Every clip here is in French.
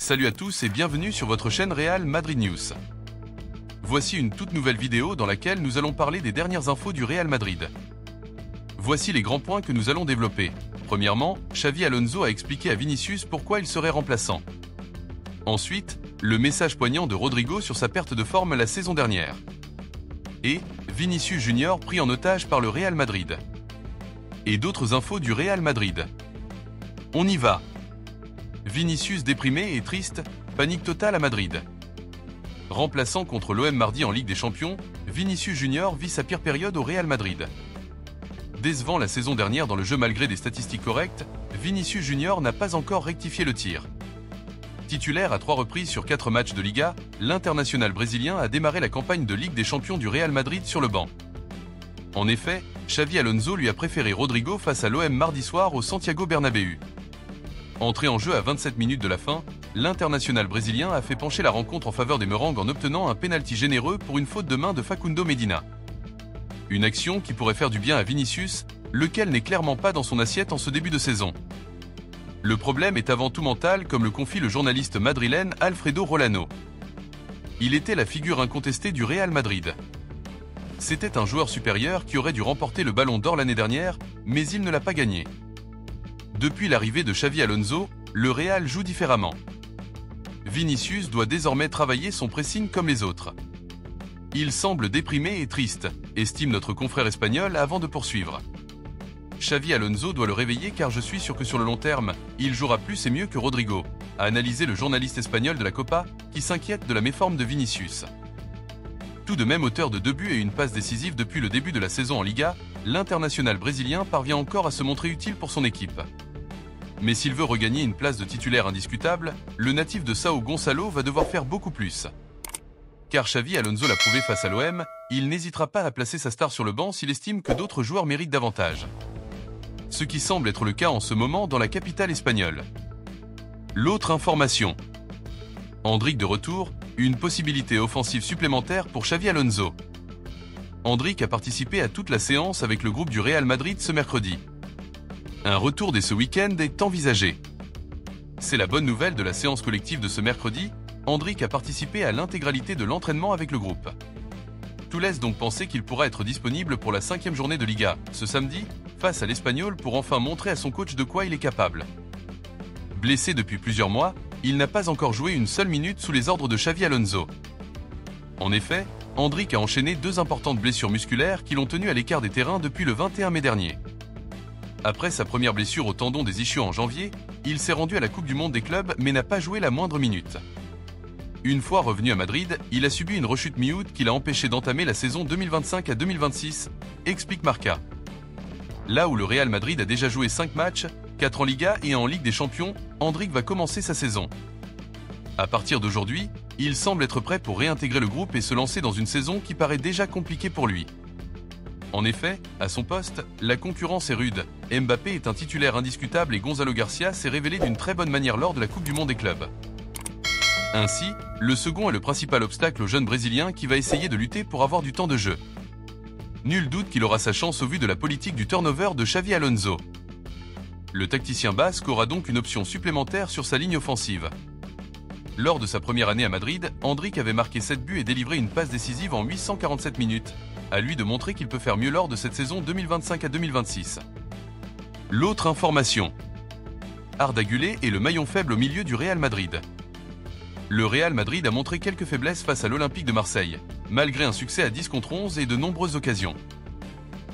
Salut à tous et bienvenue sur votre chaîne Real Madrid News. Voici une toute nouvelle vidéo dans laquelle nous allons parler des dernières infos du Real Madrid. Voici les grands points que nous allons développer. Premièrement, Xavi Alonso a expliqué à Vinicius pourquoi il serait remplaçant. Ensuite, le message poignant de Rodrigo sur sa perte de forme la saison dernière. Et Vinicius Junior pris en otage par le Real Madrid. Et d'autres infos du Real Madrid. On y va. Vinicius déprimé et triste, panique totale à Madrid. Remplaçant contre l'OM mardi en Ligue des Champions, Vinicius Junior vit sa pire période au Real Madrid. Décevant la saison dernière dans le jeu malgré des statistiques correctes, Vinicius Junior n'a pas encore rectifié le tir. Titulaire à 3 reprises sur 4 matchs de Liga, l'international brésilien a démarré la campagne de Ligue des Champions du Real Madrid sur le banc. En effet, Xavi Alonso lui a préféré Rodrigo face à l'OM mardi soir au Santiago Bernabéu. Entré en jeu à 27 minutes de la fin, l'international brésilien a fait pencher la rencontre en faveur des Merengues en obtenant un pénalty généreux pour une faute de main de Facundo Medina. Une action qui pourrait faire du bien à Vinicius, lequel n'est clairement pas dans son assiette en ce début de saison. Le problème est avant tout mental, comme le confie le journaliste madrilène Alfredo Rolano. Il était la figure incontestée du Real Madrid. C'était un joueur supérieur qui aurait dû remporter le Ballon d'Or l'année dernière, mais il ne l'a pas gagné. Depuis l'arrivée de Xavi Alonso, le Real joue différemment. Vinicius doit désormais travailler son pressing comme les autres. Il semble déprimé et triste, estime notre confrère espagnol avant de poursuivre. Xavi Alonso doit le réveiller car je suis sûr que sur le long terme, il jouera plus et mieux que Rodrigo, a analysé le journaliste espagnol de la Copa qui s'inquiète de la méforme de Vinicius. Tout de même auteur de 2 buts et une passe décisive depuis le début de la saison en Liga, l'international brésilien parvient encore à se montrer utile pour son équipe. Mais s'il veut regagner une place de titulaire indiscutable, le natif de São Gonçalo va devoir faire beaucoup plus. Car Xavi Alonso l'a prouvé face à l'OM, il n'hésitera pas à placer sa star sur le banc s'il estime que d'autres joueurs méritent davantage. Ce qui semble être le cas en ce moment dans la capitale espagnole. L'autre information. Endrick de retour, une possibilité offensive supplémentaire pour Xavi Alonso. Endrick a participé à toute la séance avec le groupe du Real Madrid ce mercredi. Un retour dès ce week-end est envisagé. C'est la bonne nouvelle de la séance collective de ce mercredi, Endrick a participé à l'intégralité de l'entraînement avec le groupe. Tout laisse donc penser qu'il pourra être disponible pour la 5e journée de Liga, ce samedi, face à l'Espagnol pour enfin montrer à son coach de quoi il est capable. Blessé depuis plusieurs mois, il n'a pas encore joué une seule minute sous les ordres de Xavi Alonso. En effet, Endrick a enchaîné 2 importantes blessures musculaires qui l'ont tenu à l'écart des terrains depuis le 21 mai dernier. Après sa première blessure au tendon des ischios en janvier, il s'est rendu à la Coupe du Monde des clubs mais n'a pas joué la moindre minute. Une fois revenu à Madrid, il a subi une rechute mi-août qui l'a empêché d'entamer la saison 2025 à 2026, explique Marca. Là où le Real Madrid a déjà joué 5 matchs, 4 en Liga et 1 en Ligue des Champions, Endrick va commencer sa saison. À partir d'aujourd'hui, il semble être prêt pour réintégrer le groupe et se lancer dans une saison qui paraît déjà compliquée pour lui. En effet, à son poste, la concurrence est rude. Mbappé est un titulaire indiscutable et Gonzalo Garcia s'est révélé d'une très bonne manière lors de la Coupe du Monde des clubs. Ainsi, le second est le principal obstacle au jeune Brésilien qui va essayer de lutter pour avoir du temps de jeu. Nul doute qu'il aura sa chance au vu de la politique du turnover de Xavi Alonso. Le tacticien basque aura donc une option supplémentaire sur sa ligne offensive. Lors de sa première année à Madrid, Endrick avait marqué 7 buts et délivré une passe décisive en 847 minutes. À lui de montrer qu'il peut faire mieux lors de cette saison 2025 à 2026. L'autre information. Arda Güler est le maillon faible au milieu du Real Madrid. Le Real Madrid a montré quelques faiblesses face à l'Olympique de Marseille, malgré un succès à 10 contre 11 et de nombreuses occasions.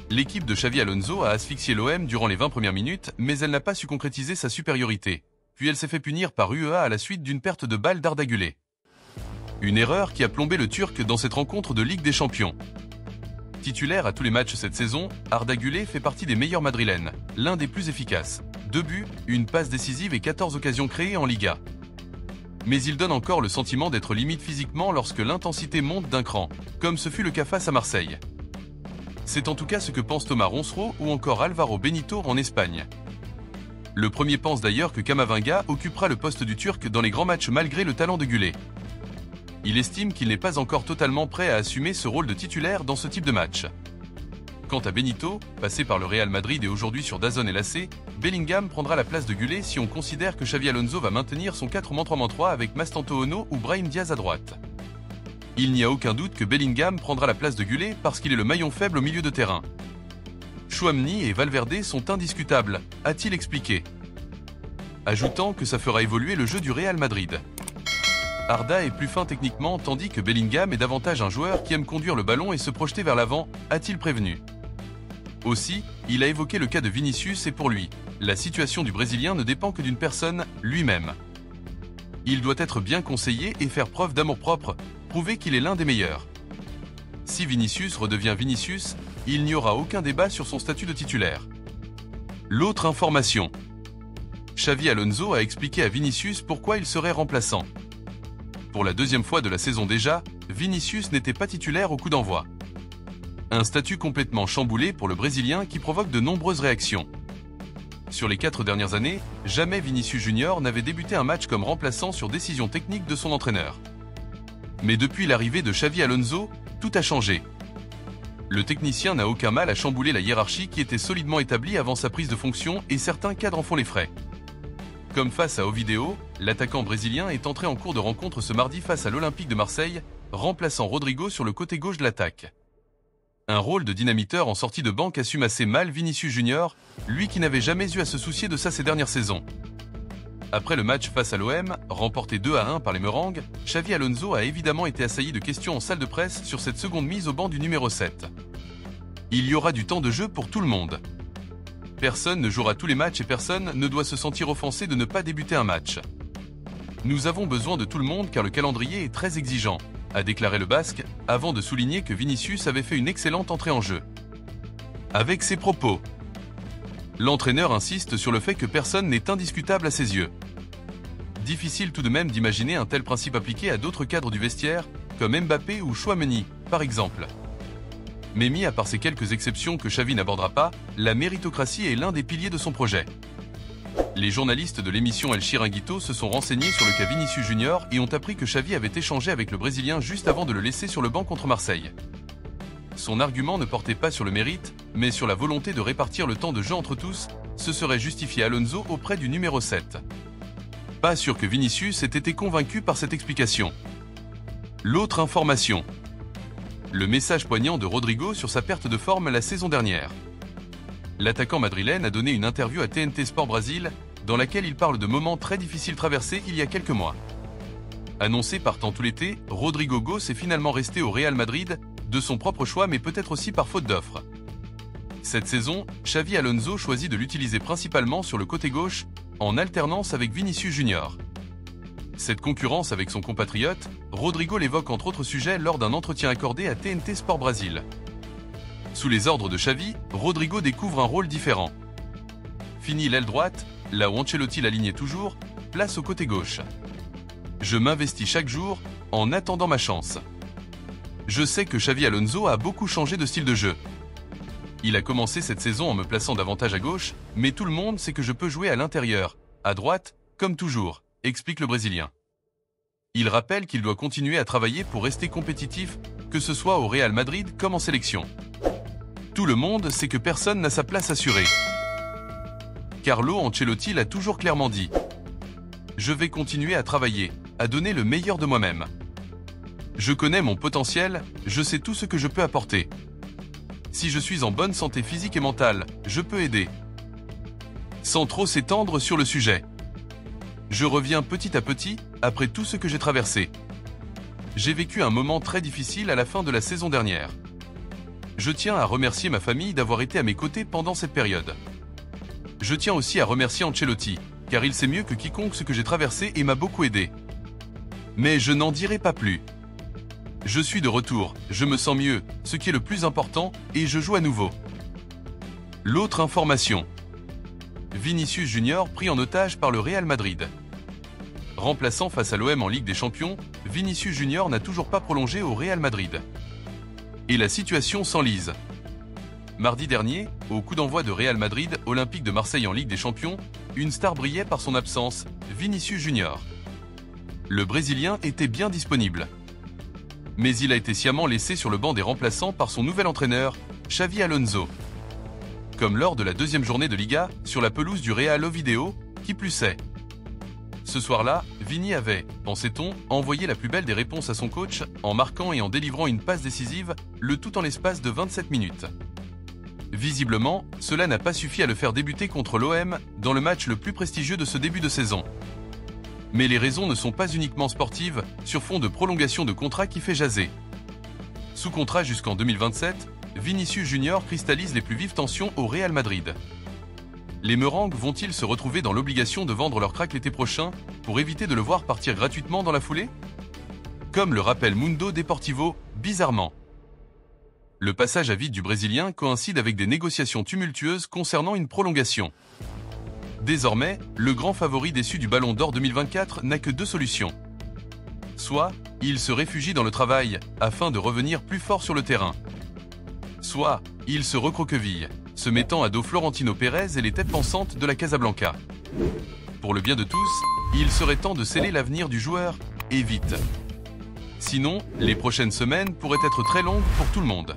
L'équipe de Xavi Alonso a asphyxié l'OM durant les 20 premières minutes, mais elle n'a pas su concrétiser sa supériorité. Puis elle s'est fait punir par UEA à la suite d'une perte de balle d'Arda Güler. Une erreur qui a plombé le Turc dans cette rencontre de Ligue des Champions. Titulaire à tous les matchs cette saison, Arda Güler fait partie des meilleurs madrilènes, l'un des plus efficaces. 2 buts, une passe décisive et 14 occasions créées en Liga. Mais il donne encore le sentiment d'être limite physiquement lorsque l'intensité monte d'un cran, comme ce fut le cas face à Marseille. C'est en tout cas ce que pense Thomas Ronsereau ou encore Alvaro Benito en Espagne. Le premier pense d'ailleurs que Camavinga occupera le poste du Turc dans les grands matchs malgré le talent de Güler. Il estime qu'il n'est pas encore totalement prêt à assumer ce rôle de titulaire dans ce type de match. Quant à Benito, passé par le Real Madrid et aujourd'hui sur DAZN et l'AC, Bellingham prendra la place de Gullet si on considère que Xavi Alonso va maintenir son 4-3-3 avec Mastantuono ou Brahim Diaz à droite. Il n'y a aucun doute que Bellingham prendra la place de Gullet parce qu'il est le maillon faible au milieu de terrain. Chouameni et Valverde sont indiscutables, a-t-il expliqué, ajoutant que ça fera évoluer le jeu du Real Madrid. Arda est plus fin techniquement tandis que Bellingham est davantage un joueur qui aime conduire le ballon et se projeter vers l'avant, a-t-il prévenu. Aussi, il a évoqué le cas de Vinicius et pour lui, la situation du Brésilien ne dépend que d'une personne, lui-même. Il doit être bien conseillé et faire preuve d'amour-propre, prouver qu'il est l'un des meilleurs. Si Vinicius redevient Vinicius, il n'y aura aucun débat sur son statut de titulaire. L'autre information. Xavi Alonso a expliqué à Vinicius pourquoi il serait remplaçant. Pour la deuxième fois de la saison déjà, Vinicius n'était pas titulaire au coup d'envoi. Un statut complètement chamboulé pour le Brésilien qui provoque de nombreuses réactions. Sur les 4 dernières années, jamais Vinicius Junior n'avait débuté un match comme remplaçant sur décision technique de son entraîneur. Mais depuis l'arrivée de Xavi Alonso, tout a changé. Le technicien n'a aucun mal à chambouler la hiérarchie qui était solidement établie avant sa prise de fonction et certains cadres en font les frais. Comme face à Ovidio, l'attaquant brésilien est entré en cours de rencontre ce mardi face à l'Olympique de Marseille, remplaçant Rodrigo sur le côté gauche de l'attaque. Un rôle de dynamiteur en sortie de banc assume assez mal Vinicius Junior, lui qui n'avait jamais eu à se soucier de ça ces dernières saisons. Après le match face à l'OM, remporté 2-1 par les Merengues, Xavi Alonso a évidemment été assailli de questions en salle de presse sur cette seconde mise au banc du numéro 7. Il y aura du temps de jeu pour tout le monde. Personne ne jouera tous les matchs et personne ne doit se sentir offensé de ne pas débuter un match. Nous avons besoin de tout le monde car le calendrier est très exigeant, a déclaré le Basque, avant de souligner que Vinicius avait fait une excellente entrée en jeu. Avec ses propos, l'entraîneur insiste sur le fait que personne n'est indiscutable à ses yeux. Difficile tout de même d'imaginer un tel principe appliqué à d'autres cadres du vestiaire, comme Mbappé ou Chouameni, par exemple. Mais mis à part ces quelques exceptions que Xavi n'abordera pas, la méritocratie est l'un des piliers de son projet. Les journalistes de l'émission El Chiringuito se sont renseignés sur le cas Vinicius Junior et ont appris que Xavi avait échangé avec le Brésilien juste avant de le laisser sur le banc contre Marseille. Son argument ne portait pas sur le mérite, mais sur la volonté de répartir le temps de jeu entre tous, se serait justifié Alonso auprès du numéro 7. Pas sûr que Vinicius ait été convaincu par cette explication. L'autre information. Le message poignant de Rodrigo sur sa perte de forme la saison dernière. L'attaquant madrilène a donné une interview à TNT Sport Brasil, dans laquelle il parle de moments très difficiles traversés il y a quelques mois. Annoncé partant tout l'été, Rodrigo Goes est finalement resté au Real Madrid, de son propre choix mais peut-être aussi par faute d'offre. Cette saison, Xavi Alonso choisit de l'utiliser principalement sur le côté gauche, en alternance avec Vinicius Junior. Cette concurrence avec son compatriote, Rodrigo l'évoque entre autres sujets lors d'un entretien accordé à TNT Sport Brasil. Sous les ordres de Xavi, Rodrigo découvre un rôle différent. Fini l'aile droite, là où Ancelotti l'alignait toujours, place au côté gauche. Je m'investis chaque jour, en attendant ma chance. Je sais que Xavi Alonso a beaucoup changé de style de jeu. Il a commencé cette saison en me plaçant davantage à gauche, mais tout le monde sait que je peux jouer à l'intérieur, à droite, comme toujours, explique le Brésilien. Il rappelle qu'il doit continuer à travailler pour rester compétitif, que ce soit au Real Madrid comme en sélection. Tout le monde sait que personne n'a sa place assurée. Carlo Ancelotti l'a toujours clairement dit. Je vais continuer à travailler, à donner le meilleur de moi-même. Je connais mon potentiel, je sais tout ce que je peux apporter. Si je suis en bonne santé physique et mentale, je peux aider. Sans trop s'étendre sur le sujet. Je reviens petit à petit, après tout ce que j'ai traversé. J'ai vécu un moment très difficile à la fin de la saison dernière. Je tiens à remercier ma famille d'avoir été à mes côtés pendant cette période. Je tiens aussi à remercier Ancelotti, car il sait mieux que quiconque ce que j'ai traversé et m'a beaucoup aidé. Mais je n'en dirai pas plus. Je suis de retour, je me sens mieux, ce qui est le plus important, et je joue à nouveau. L'autre information. Vinicius Junior pris en otage par le Real Madrid. Remplaçant face à l'OM en Ligue des Champions, Vinicius Junior n'a toujours pas prolongé au Real Madrid. Et la situation s'enlise. Mardi dernier, au coup d'envoi de Real Madrid, Olympique de Marseille en Ligue des Champions, une star brillait par son absence, Vinicius Junior. Le Brésilien était bien disponible. mais il a été sciemment laissé sur le banc des remplaçants par son nouvel entraîneur, Xavi Alonso. Comme lors de la deuxième journée de Liga, sur la pelouse du Real Oviedo, qui plus est. Ce soir-là, Vini avait, pensait-on, envoyé la plus belle des réponses à son coach en marquant et en délivrant une passe décisive, le tout en l'espace de 27 minutes. Visiblement, cela n'a pas suffi à le faire débuter contre l'OM dans le match le plus prestigieux de ce début de saison. Mais les raisons ne sont pas uniquement sportives, sur fond de prolongation de contrat qui fait jaser. Sous contrat jusqu'en 2027, Vinicius Junior cristallise les plus vives tensions au Real Madrid. Les Merengues vont-ils se retrouver dans l'obligation de vendre leur crack l'été prochain pour éviter de le voir partir gratuitement dans la foulée? Comme le rappelle Mundo Deportivo, bizarrement. Le passage à vide du Brésilien coïncide avec des négociations tumultueuses concernant une prolongation. Désormais, le grand favori déçu du Ballon d'Or 2024 n'a que deux solutions. Soit, il se réfugie dans le travail afin de revenir plus fort sur le terrain. Soit, il se recroqueville, se mettant à dos Florentino Pérez et les têtes pensantes de la Casablanca. Pour le bien de tous, il serait temps de sceller l'avenir du joueur, et vite. Sinon, les prochaines semaines pourraient être très longues pour tout le monde.